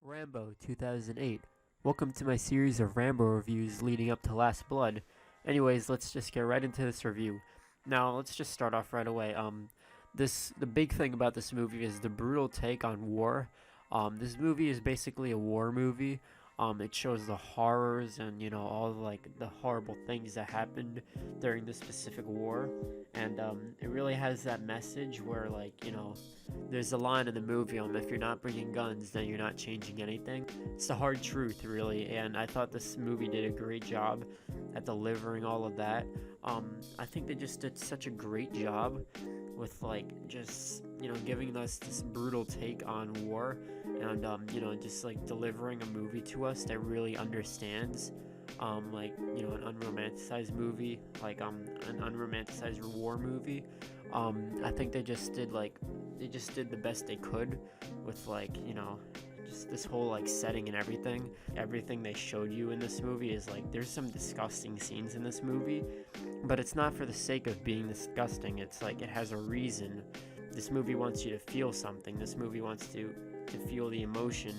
Rambo 2008. Welcome to my series of Rambo reviews leading up to Last Blood. Anyways, let's just get right into this review. Now, let's just start off right away. The big thing about this movie is the brutal take on war. This movie is basically a war movie. It shows the horrors and all the horrible things that happened during this specific war, and it really has that message where there's a line in the movie, if you're not bringing guns, then you're not changing anything. It's the hard truth, really, and I thought this movie did a great job at delivering all of that. I think they just did such a great job with giving us this brutal take on war, and just delivering a movie to us that really understands an unromanticized movie, an unromanticized war movie. I think they just did the best they could with just this whole setting and everything they showed you in this movie is there's some disgusting scenes in this movie, but it's not for the sake of being disgusting. It's it has a reason. This movie wants you to feel something. This movie wants to feel the emotion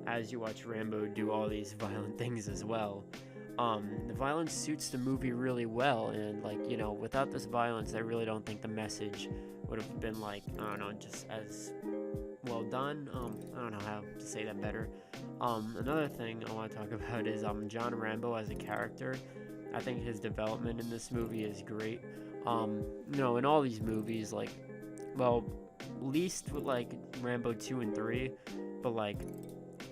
as you watch Rambo do all these violent things as well. The violence suits the movie really well, and without this violence, I really don't think the message would have been just as well done. I don't know how to say that better. Another thing I want to talk about is John Rambo as a character. I think his development in this movie is great. In all these movies, least with Rambo 2 and 3, but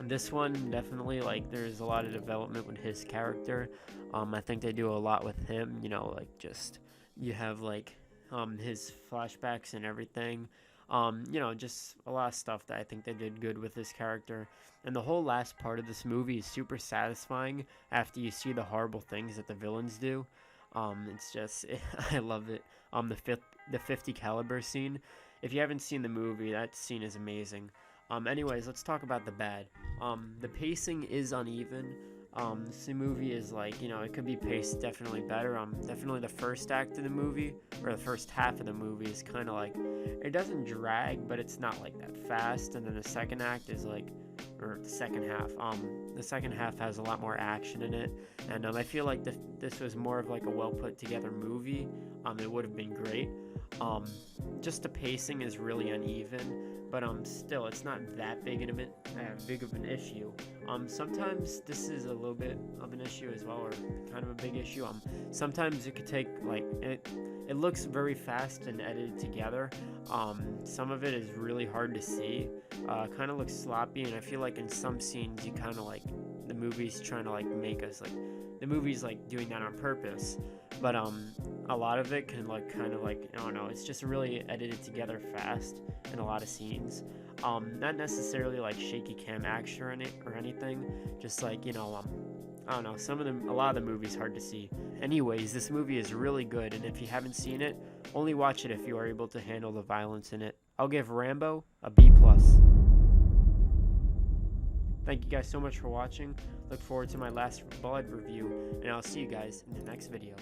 this one definitely there's a lot of development with his character. I think they do a lot with him, you have his flashbacks and everything. Just a lot of stuff that I think they did good with his character. And the whole last part of this movie is super satisfying after you see the horrible things that the villains do. It's just, I love it. The 50 caliber scene. If you haven't seen the movie, that scene is amazing. Anyways, let's talk about the bad. The pacing is uneven. This movie is it could be paced definitely better. Definitely the first act of the movie, or the first half of the movie, is kind of it doesn't drag, but it's not that fast. And then the second act is or the second half. The second half has a lot more action in it, and I feel this was more of a well put together movie. It would have been great. Just the pacing is really uneven, but still, it's not that big of an issue. Sometimes this is a little bit of an issue as well, or kind of a big issue. Sometimes it could take it looks very fast and edited together. Some of it is really hard to see. Kind of looks sloppy, and I feel in some scenes you kind of the movie's trying to make us the movie's doing that on purpose. But a lot of it can I don't know, it's just really edited together fast in a lot of scenes. Not necessarily shaky cam action or anything, just I don't know, a lot of the movie's hard to see. Anyways, this movie is really good, and if you haven't seen it, only watch it if you are able to handle the violence in it. I'll give Rambo a B+. Thank you guys so much for watching. Look forward to my Last Blood review, and I'll see you guys in the next video.